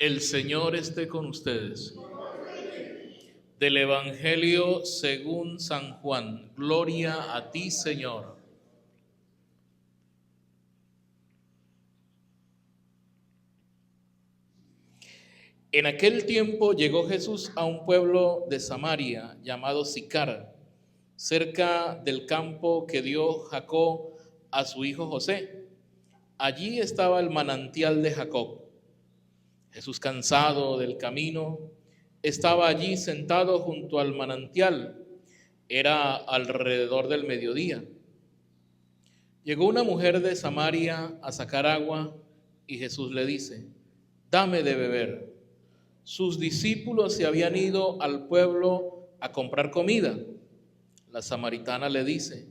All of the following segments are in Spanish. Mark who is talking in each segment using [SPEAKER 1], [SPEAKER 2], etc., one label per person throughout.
[SPEAKER 1] El Señor esté con ustedes. Del Evangelio según San Juan. Gloria a ti, Señor. En aquel tiempo llegó Jesús a un pueblo de Samaria llamado Sicar, cerca del campo que dio Jacob a su hijo José. Allí estaba el manantial de Jacob. Jesús, cansado del camino, estaba allí sentado junto al manantial. Era alrededor del mediodía. Llegó una mujer de Samaria a sacar agua y Jesús le dice: dame de beber. Sus discípulos se habían ido al pueblo a comprar comida. La samaritana le dice: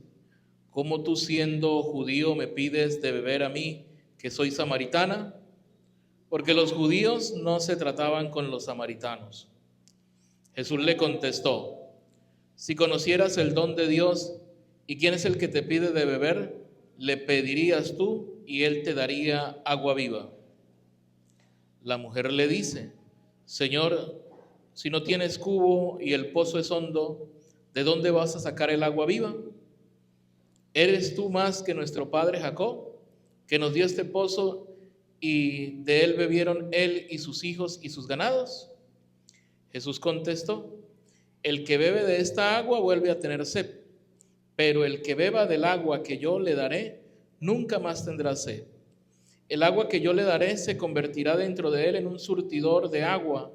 [SPEAKER 1] ¿cómo tú, siendo judío, me pides de beber a mí, que soy samaritana? Porque los judíos no se trataban con los samaritanos. Jesús le contestó: si conocieras el don de Dios y quién es el que te pide de beber, le pedirías tú y él te daría agua viva. La mujer le dice: Señor, si no tienes cubo y el pozo es hondo, ¿de dónde vas a sacar el agua viva? ¿Eres tú más que nuestro padre Jacob, que nos dio este pozo y de él bebieron él y sus hijos y sus ganados? Jesús contestó: el que bebe de esta agua vuelve a tener sed, pero el que beba del agua que yo le daré nunca más tendrá sed. El agua que yo le daré se convertirá dentro de él en un surtidor de agua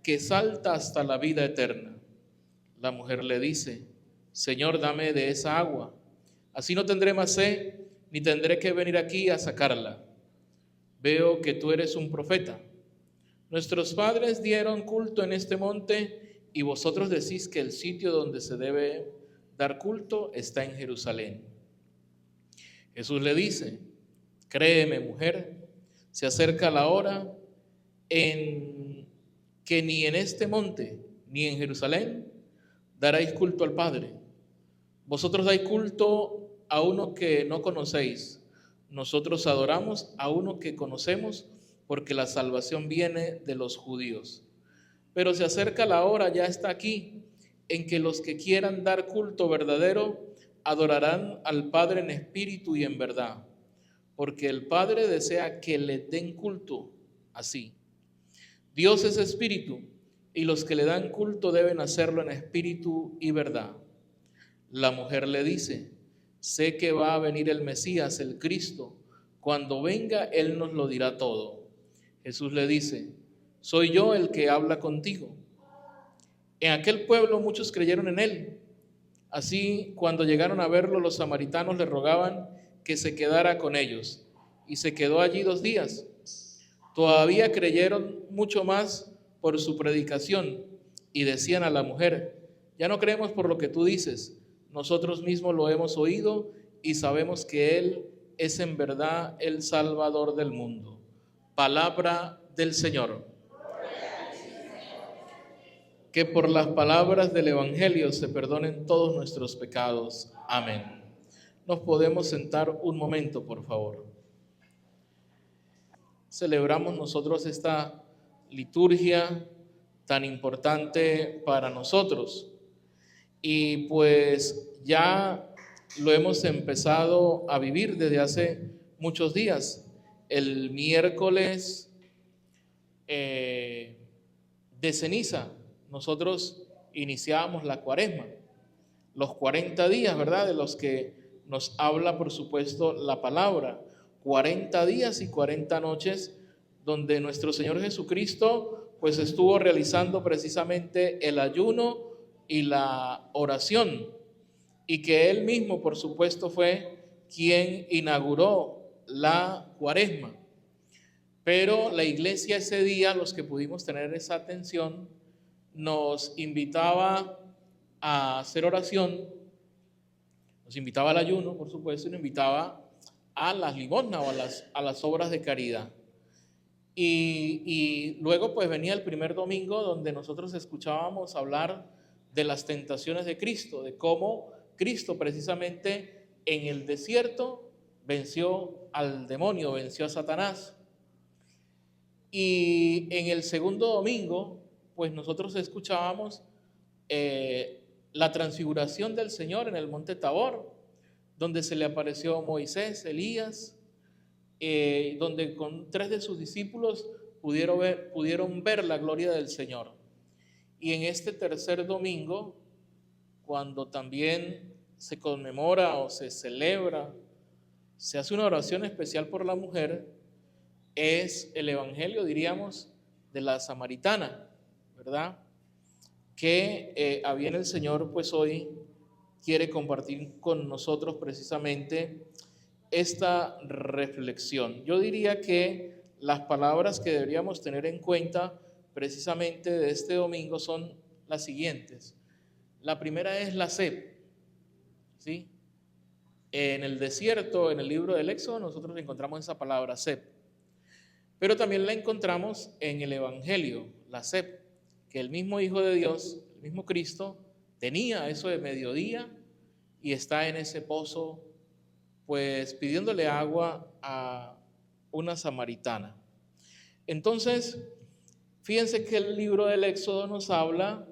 [SPEAKER 1] que salta hasta la vida eterna. La mujer le dice: Señor, dame de esa agua, así no tendré más sed, ni tendré que venir aquí a sacarla. Veo que tú eres un profeta. Nuestros padres dieron culto en este monte y vosotros decís que el sitio donde se debe dar culto está en Jerusalén. Jesús le dice: créeme, mujer, se acerca la hora en que ni en este monte ni en Jerusalén daréis culto al Padre. Vosotros dais culto a uno que no conocéis. Nosotros adoramos a uno que conocemos, porque la salvación viene de los judíos. Pero se acerca la hora, ya está aquí, en que los que quieran dar culto verdadero adorarán al Padre en espíritu y en verdad, porque el Padre desea que le den culto así. Dios es espíritu, y los que le dan culto deben hacerlo en espíritu y verdad. La mujer le dice: sé que va a venir el Mesías, el Cristo. Cuando venga, Él nos lo dirá todo. Jesús le dice: soy yo el que habla contigo. En aquel pueblo muchos creyeron en Él. Así, cuando llegaron a verlo, los samaritanos le rogaban que se quedara con ellos, y se quedó allí 2 días. Todavía creyeron mucho más por su predicación, y decían a la mujer: ya no creemos por lo que tú dices, nosotros mismos lo hemos oído y sabemos que Él es en verdad el Salvador del mundo. Palabra del Señor. Que por las palabras del Evangelio se perdonen todos nuestros pecados. Amén. Nos podemos sentar un momento, por favor. Celebramos nosotros esta liturgia tan importante para nosotros. Y pues ya lo hemos empezado a vivir desde hace muchos días. El miércoles de ceniza, nosotros iniciábamos la cuaresma, los 40 días, ¿verdad? De los que nos habla, por supuesto, la palabra. 40 días y 40 noches donde nuestro Señor Jesucristo pues estuvo realizando precisamente el ayuno y la oración, y que Él mismo, por supuesto, fue quien inauguró la cuaresma. Pero la iglesia ese día, los que pudimos tener esa atención, nos invitaba a hacer oración, nos invitaba al ayuno, por supuesto, y nos invitaba a las limosnas o a las obras de caridad. Y luego pues venía el primer domingo, donde nosotros escuchábamos hablar de las tentaciones de Cristo, de cómo Cristo precisamente en el desierto venció al demonio, venció a Satanás. Y en el segundo domingo, pues nosotros escuchábamos la transfiguración del Señor en el monte Tabor, donde se le apareció Moisés, Elías, donde con 3 de sus discípulos pudieron ver la gloria del Señor. Y en este tercer domingo, cuando también se conmemora o se celebra, se hace una oración especial por la mujer, es el evangelio, diríamos, de la samaritana, ¿verdad? Que a bien el Señor pues hoy quiere compartir con nosotros precisamente esta reflexión. Yo diría que las palabras que deberíamos tener en cuenta precisamente de este domingo son las siguientes. La primera es la sed, ¿sí? En el desierto, en el libro del Éxodo, nosotros encontramos esa palabra sed, pero también la encontramos en el evangelio, la sed, que el mismo Hijo de Dios, el mismo Cristo, tenía eso de mediodía y está en ese pozo, pues pidiéndole agua a una samaritana. Entonces, fíjense que el libro del Éxodo nos habla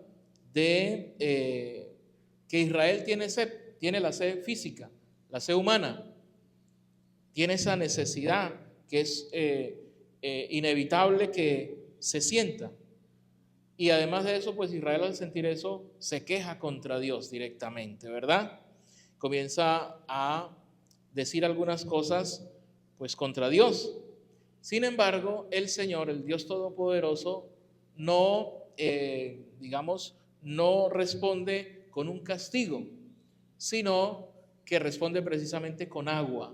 [SPEAKER 1] de que Israel tiene sed, tiene la sed física, la sed humana, tiene esa necesidad que es inevitable que se sienta. Y además de eso, pues Israel al sentir eso se queja contra Dios directamente, ¿verdad? Comienza a decir algunas cosas pues contra Dios. Sin embargo, el Señor, el Dios Todopoderoso, no, no responde con un castigo, sino que responde precisamente con agua.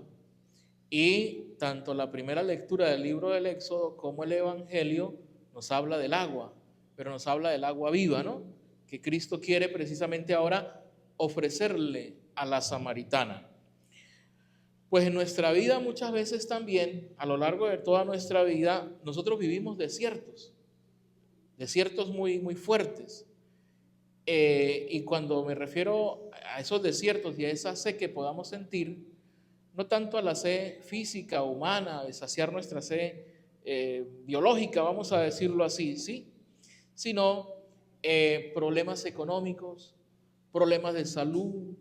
[SPEAKER 1] Y tanto la primera lectura del libro del Éxodo como el Evangelio nos habla del agua, pero nos habla del agua viva, ¿no? Que Cristo quiere precisamente ahora ofrecerle a la samaritana. Pues en nuestra vida muchas veces también, a lo largo de toda nuestra vida, nosotros vivimos desiertos muy, muy fuertes. Y cuando me refiero a esos desiertos y a esa sed que podamos sentir, no tanto a la sed física, humana, de saciar nuestra sed biológica, vamos a decirlo así, ¿sí? Sino problemas económicos, problemas de salud,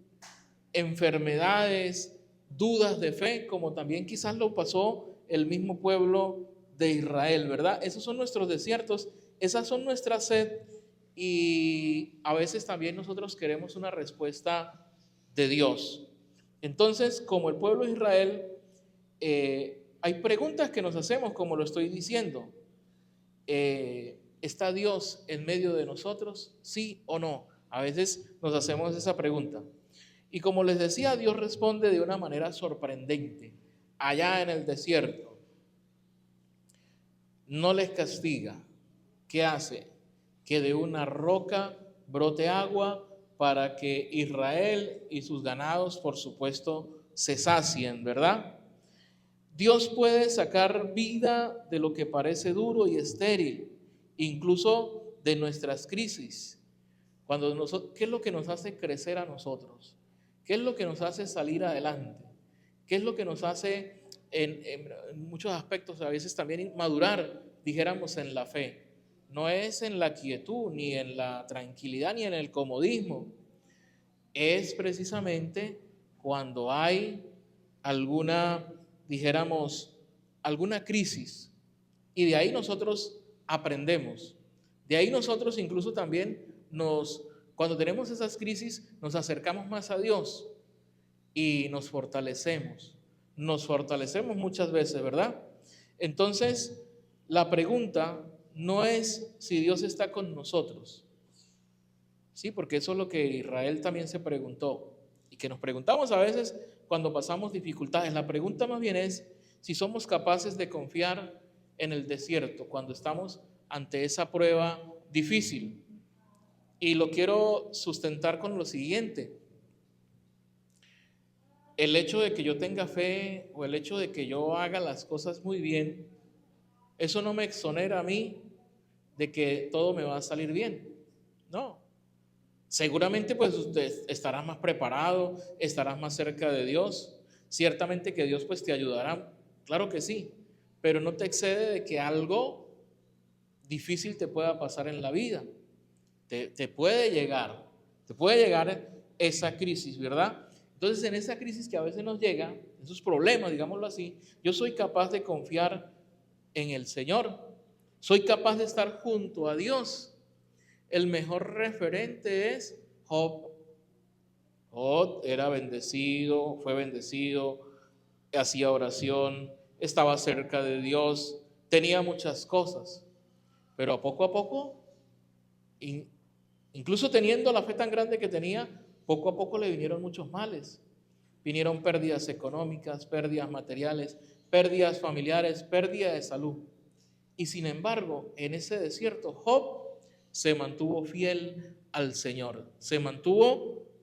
[SPEAKER 1] enfermedades, dudas de fe, como también quizás lo pasó el mismo pueblo de Israel, ¿verdad? Esos son nuestros desiertos, esas son nuestras sed, y a veces también nosotros queremos una respuesta de Dios. Entonces, como el pueblo de Israel, hay preguntas que nos hacemos, como lo estoy diciendo. ¿Está Dios en medio de nosotros? ¿Sí o no? A veces nos hacemos esa pregunta. Y como les decía, Dios responde de una manera sorprendente. Allá en el desierto, no les castiga. ¿Qué hace? Que de una roca brote agua para que Israel y sus ganados, por supuesto, se sacien, ¿verdad? Dios puede sacar vida de lo que parece duro y estéril, incluso de nuestras crisis. ¿Qué es lo que nos hace crecer a nosotros? ¿Qué es lo que nos hace salir adelante? ¿Qué es lo que nos hace en muchos aspectos a veces también madurar, dijéramos, en la fe? No es en la quietud, ni en la tranquilidad, ni en el comodismo. Es precisamente cuando hay alguna, dijéramos, alguna crisis. Y de ahí nosotros aprendemos. De ahí nosotros incluso también cuando tenemos esas crisis, nos acercamos más a Dios y nos fortalecemos. Nos fortalecemos muchas veces, ¿verdad? Entonces, la pregunta no es si Dios está con nosotros, sí, porque eso es lo que Israel también se preguntó y que nos preguntamos a veces cuando pasamos dificultades. La pregunta más bien es si somos capaces de confiar en el desierto cuando estamos ante esa prueba difícil. Y lo quiero sustentar con lo siguiente: el hecho de que yo tenga fe o el hecho de que yo haga las cosas muy bien, eso no me exonera a mí de que todo me va a salir bien. No. Seguramente pues usted estará más preparado, estarás más cerca de Dios. Ciertamente que Dios pues te ayudará, claro que sí, pero no te excede de que algo difícil te pueda pasar en la vida. Te puede llegar esa crisis, ¿verdad? Entonces, en esa crisis que a veces nos llega, esos problemas, digámoslo así, yo soy capaz de confiar en el Señor. Soy capaz de estar junto a Dios. El mejor referente es Job. Job era bendecido, fue bendecido, hacía oración, estaba cerca de Dios, tenía muchas cosas, pero a poco, incluso teniendo la fe tan grande que tenía, poco a poco le vinieron muchos males. Vinieron pérdidas económicas, pérdidas materiales, pérdidas familiares, pérdida de salud. Y sin embargo, en ese desierto, Job se mantuvo fiel al Señor.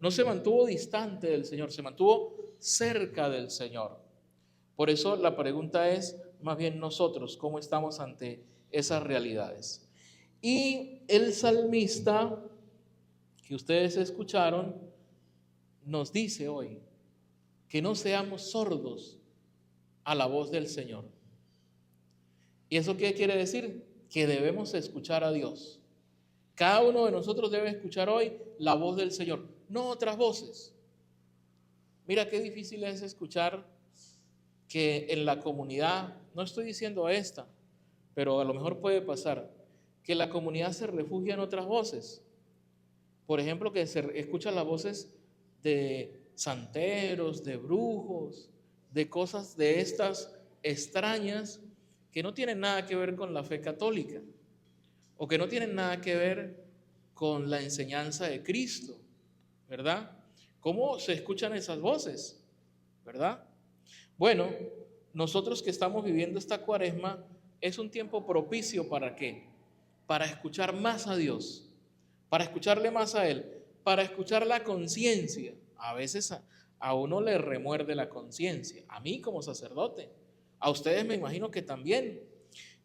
[SPEAKER 1] No se mantuvo distante del Señor, se mantuvo cerca del Señor. Por eso la pregunta es, más bien nosotros, ¿cómo estamos ante esas realidades? Y el salmista que ustedes escucharon nos dice hoy que no seamos sordos a la voz del Señor. ¿Y eso qué quiere decir? Que debemos escuchar a Dios. Cada uno de nosotros debe escuchar hoy la voz del Señor, no otras voces. Mira qué difícil es escuchar que en la comunidad, no estoy diciendo esta, pero a lo mejor puede pasar, que la comunidad se refugia en otras voces. Por ejemplo, que se escuchan las voces de santeros, de brujos, de cosas de estas extrañas que no tienen nada que ver con la fe católica o que no tienen nada que ver con la enseñanza de Cristo, ¿verdad? ¿Cómo se escuchan esas voces? ¿Verdad? Bueno, nosotros que estamos viviendo esta cuaresma, es un tiempo propicio ¿para qué? Para escuchar más a Dios, para escucharle más a Él, para escuchar la conciencia. A veces a uno le remuerde la conciencia, a mí como sacerdote, a ustedes me imagino que también.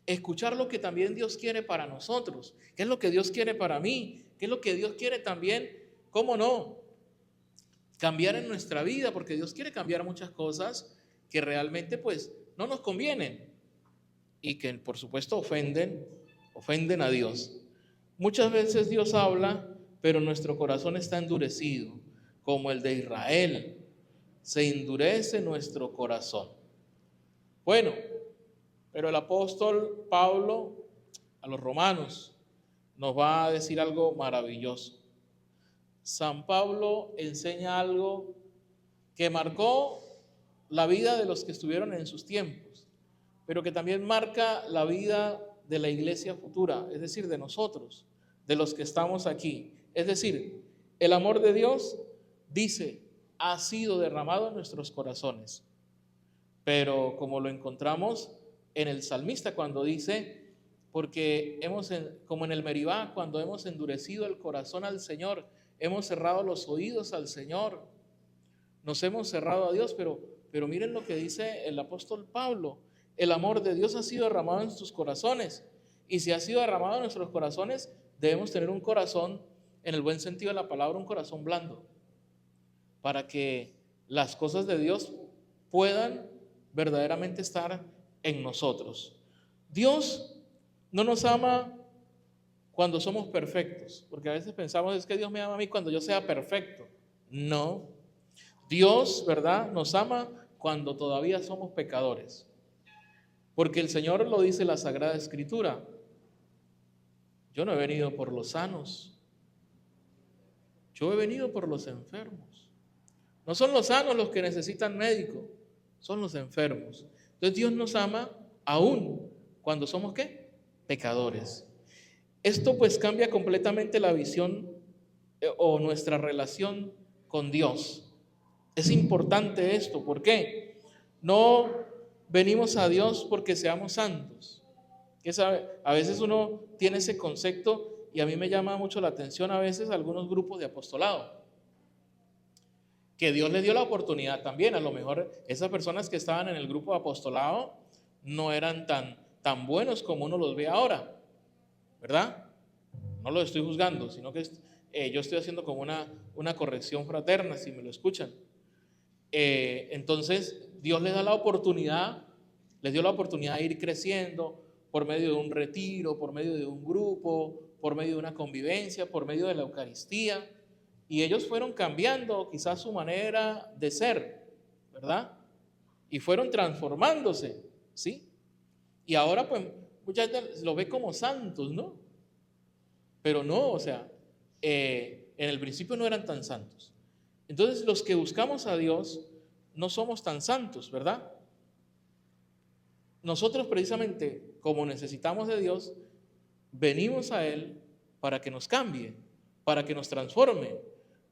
[SPEAKER 1] Escuchar lo que también Dios quiere para nosotros, qué es lo que Dios quiere para mí, qué es lo que Dios quiere también, ¿cómo no? Cambiar en nuestra vida, porque Dios quiere cambiar muchas cosas que realmente pues no nos convienen y que por supuesto ofenden a Dios. Muchas veces Dios habla, pero nuestro corazón está endurecido, como el de Israel. Se endurece nuestro corazón. Bueno, pero el apóstol Pablo a los romanos nos va a decir algo maravilloso. San Pablo enseña algo que marcó la vida de los que estuvieron en sus tiempos, pero que también marca la vida de la iglesia futura, es decir, de nosotros, de los que estamos aquí. Es decir, el amor de Dios, dice, ha sido derramado en nuestros corazones. Pero como lo encontramos en el salmista cuando dice, porque como en el Meribá, cuando hemos endurecido el corazón al Señor, hemos cerrado los oídos al Señor, nos hemos cerrado a Dios, pero miren lo que dice el apóstol Pablo, el amor de Dios ha sido derramado en sus corazones, y si ha sido derramado en nuestros corazones, debemos tener un corazón, en el buen sentido de la palabra, un corazón blando, para que las cosas de Dios puedan verdaderamente estar en nosotros. Dios no nos ama cuando somos perfectos, porque a veces pensamos, es que Dios me ama a mí cuando yo sea perfecto. No, Dios, ¿verdad?, nos ama cuando todavía somos pecadores, porque el Señor lo dice en la Sagrada Escritura: yo no he venido por los sanos, yo he venido por los enfermos. No son los sanos los que necesitan médico, son los enfermos. Entonces Dios nos ama aún cuando somos ¿qué? Pecadores. Esto pues cambia completamente la visión o nuestra relación con Dios. Es importante esto, ¿por qué? No venimos a Dios porque seamos santos. ¿Qué sabe? A veces uno tiene ese concepto y a mí me llama mucho la atención a veces algunos grupos de apostolado, que Dios les dio la oportunidad también. A lo mejor esas personas que estaban en el grupo de apostolado no eran tan buenos como uno los ve ahora, ¿verdad? No lo estoy juzgando, sino que yo estoy haciendo como una corrección fraterna, si me lo escuchan. Entonces Dios les da la oportunidad, les dio la oportunidad de ir creciendo, por medio de un retiro, por medio de un grupo, por medio de una convivencia, por medio de la Eucaristía. Y ellos fueron cambiando quizás su manera de ser, ¿verdad? Y fueron transformándose, ¿sí? Y ahora pues mucha gente lo ve como santos, ¿no? Pero no, o sea, en el principio no eran tan santos. Entonces los que buscamos a Dios no somos tan santos, ¿verdad? Nosotros precisamente, como necesitamos de Dios, venimos a Él para que nos cambie, para que nos transforme,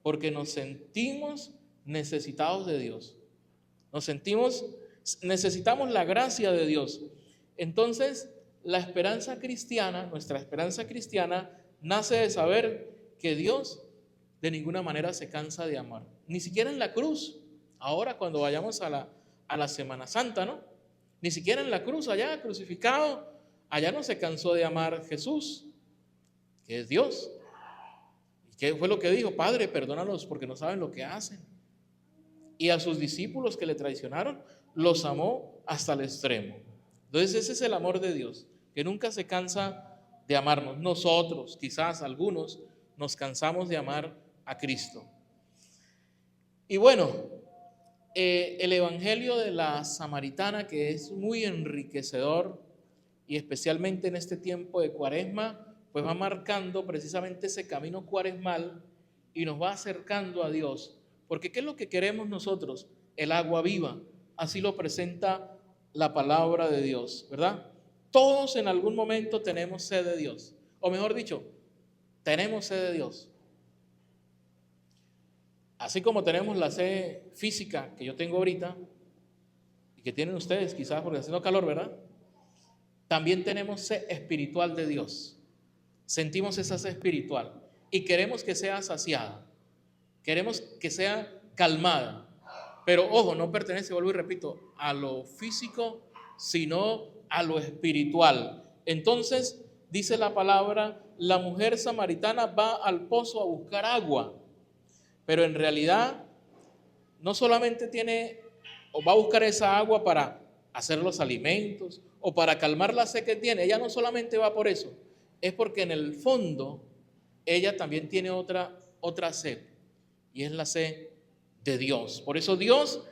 [SPEAKER 1] porque nos sentimos necesitados de Dios. Necesitamos la gracia de Dios. Entonces, la esperanza cristiana, nuestra esperanza cristiana, nace de saber que Dios de ninguna manera se cansa de amar. Ni siquiera en la cruz. Ahora cuando vayamos a la Semana Santa, ¿no? Ni siquiera en la cruz, allá crucificado, allá no se cansó de amar Jesús, que es Dios. ¿Y qué fue lo que dijo? Padre, perdónalos porque no saben lo que hacen. Y a sus discípulos que le traicionaron, los amó hasta el extremo. Entonces ese es el amor de Dios, que nunca se cansa de amarnos. Nosotros, quizás algunos, nos cansamos de amar a Cristo. Y bueno, el Evangelio de la Samaritana, que es muy enriquecedor, y especialmente en este tiempo de Cuaresma, pues va marcando precisamente ese camino cuaresmal y nos va acercando a Dios. Porque ¿qué es lo que queremos nosotros? El agua viva. Así lo presenta la palabra de Dios, ¿verdad? Todos en algún momento tenemos sed de Dios. O mejor dicho, tenemos sed de Dios. Así como tenemos la sed física que yo tengo ahorita y que tienen ustedes quizás porque está haciendo calor, ¿verdad? También tenemos sed espiritual de Dios. Sentimos esa sed espiritual y queremos que sea saciada. Queremos que sea calmada. Pero ojo, no pertenece, vuelvo y repito, a lo físico, sino a lo espiritual. Entonces, dice la palabra, la mujer samaritana va al pozo a buscar agua. Pero en realidad, no solamente tiene o va a buscar esa agua para hacer los alimentos o para calmar la sed que tiene. Ella no solamente va por eso, es porque en el fondo ella también tiene otra sed. Y es la sed de Dios. Por eso Dios,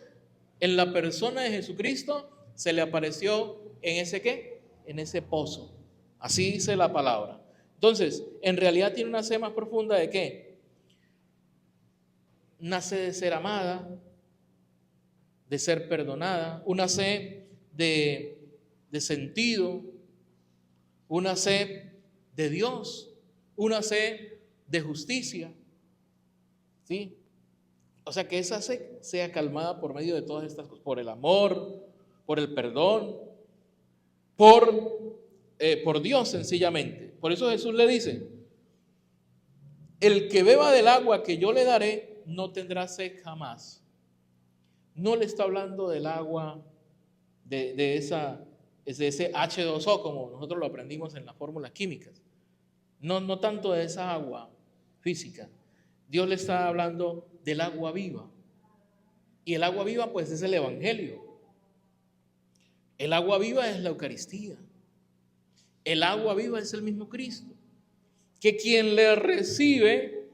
[SPEAKER 1] en la persona de Jesucristo, se le apareció en ese ¿qué? En ese pozo. Así dice la palabra. Entonces, en realidad tiene una sed más profunda de ¿qué? Una sed de ser amada, de ser perdonada, una sed de sentido, una sed de Dios, una sed de justicia. ¿Sí? O sea, que esa sed sea calmada por medio de todas estas cosas, por el amor, por el perdón, por Dios sencillamente. Por eso Jesús le dice, el que beba del agua que yo le daré no tendrá sed jamás. No le está hablando del agua de ese H2O como nosotros lo aprendimos en las fórmulas químicas. No tanto de esa agua física. Dios le está hablando del agua viva. Y el agua viva pues es el Evangelio. El agua viva es la Eucaristía. El agua viva es el mismo Cristo. Que quien le recibe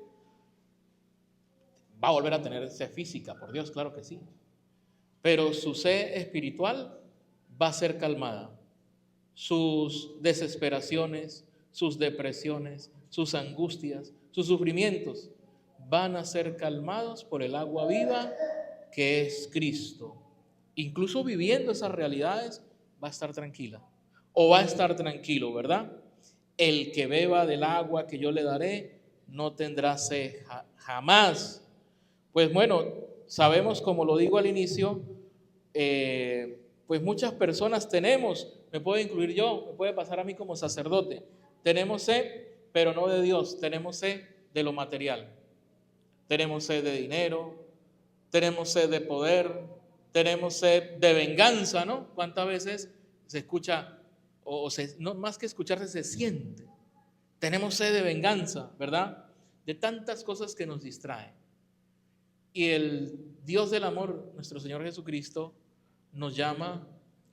[SPEAKER 1] va a volver a tener sed física, por Dios, claro que sí. Pero su sed espiritual va a ser calmada. Sus desesperaciones, sus depresiones, sus angustias, sus sufrimientos van a ser calmados por el agua viva que es Cristo. Incluso viviendo esas realidades va a estar tranquila o va a estar tranquilo, ¿verdad? El que beba del agua que yo le daré no tendrá sed jamás. Pues bueno, sabemos, como lo digo al inicio, pues muchas personas tenemos, me puedo incluir yo, me puede pasar a mí como sacerdote, tenemos sed, pero no de Dios, tenemos sed de lo material. Tenemos sed de dinero, tenemos sed de poder, tenemos sed de venganza, ¿no? ¿Cuántas veces se escucha, no más que escucharse, se siente? Tenemos sed de venganza, ¿verdad? De tantas cosas que nos distraen. Y el Dios del amor, nuestro Señor Jesucristo, nos llama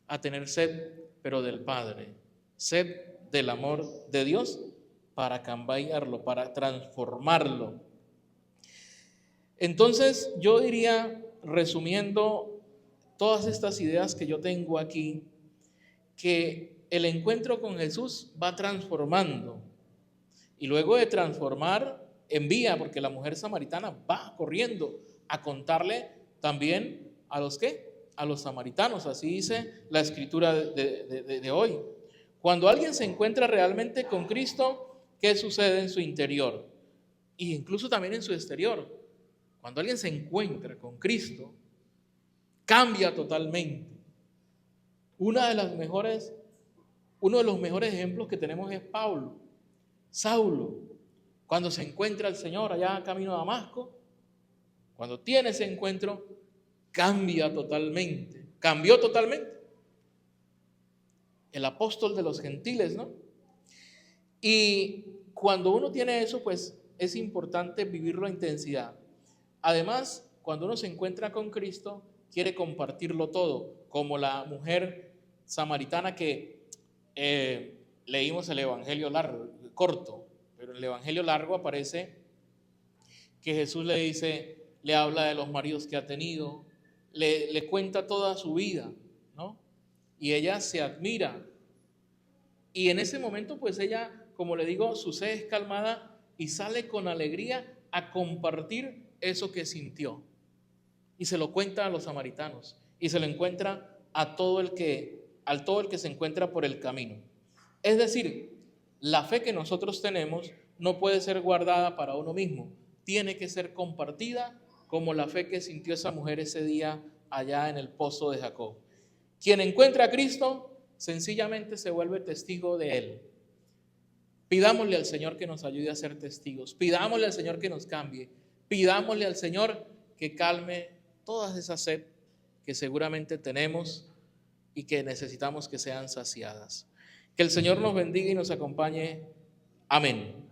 [SPEAKER 1] a tener sed, pero del Padre. sed del amor de Dios para cambiarlo, para transformarlo. Entonces yo diría, resumiendo todas estas ideas que yo tengo aquí, que el encuentro con Jesús va transformando, y luego de transformar envía, porque la mujer samaritana va corriendo a contarle también a los ¿qué? A los samaritanos, así dice la escritura de hoy. Cuando alguien se encuentra realmente con Cristo, ¿qué sucede en su interior? E incluso también en su exterior. Cuando alguien se encuentra con Cristo, cambia totalmente. Uno de los mejores ejemplos que tenemos es Saulo, cuando se encuentra el Señor allá camino a Damasco, cuando tiene ese encuentro, cambió totalmente. El apóstol de los gentiles, ¿no? Y cuando uno tiene eso, pues es importante vivirlo a intensidad. Además, cuando uno se encuentra con Cristo, quiere compartirlo todo, como la mujer samaritana que leímos el evangelio corto, pero en el evangelio largo aparece que Jesús le dice, le habla de los maridos que ha tenido, le cuenta toda su vida, ¿no? Y ella se admira. Y en ese momento, pues ella, como le digo, su sed es calmada y sale con alegría a compartir eso que sintió. Y se lo cuenta a los samaritanos y se lo encuentra a todo el que se encuentra por el camino. Es decir, la fe que nosotros tenemos no puede ser guardada para uno mismo, tiene que ser compartida como la fe que sintió esa mujer ese día allá en el pozo de Jacob. Quien encuentra a Cristo sencillamente se vuelve testigo de Él. Pidámosle al Señor que nos ayude a ser testigos, pidámosle al Señor que nos cambie, pidámosle al Señor que calme todas esas sed que seguramente tenemos y que necesitamos que sean saciadas. Que el Señor nos bendiga y nos acompañe. Amén.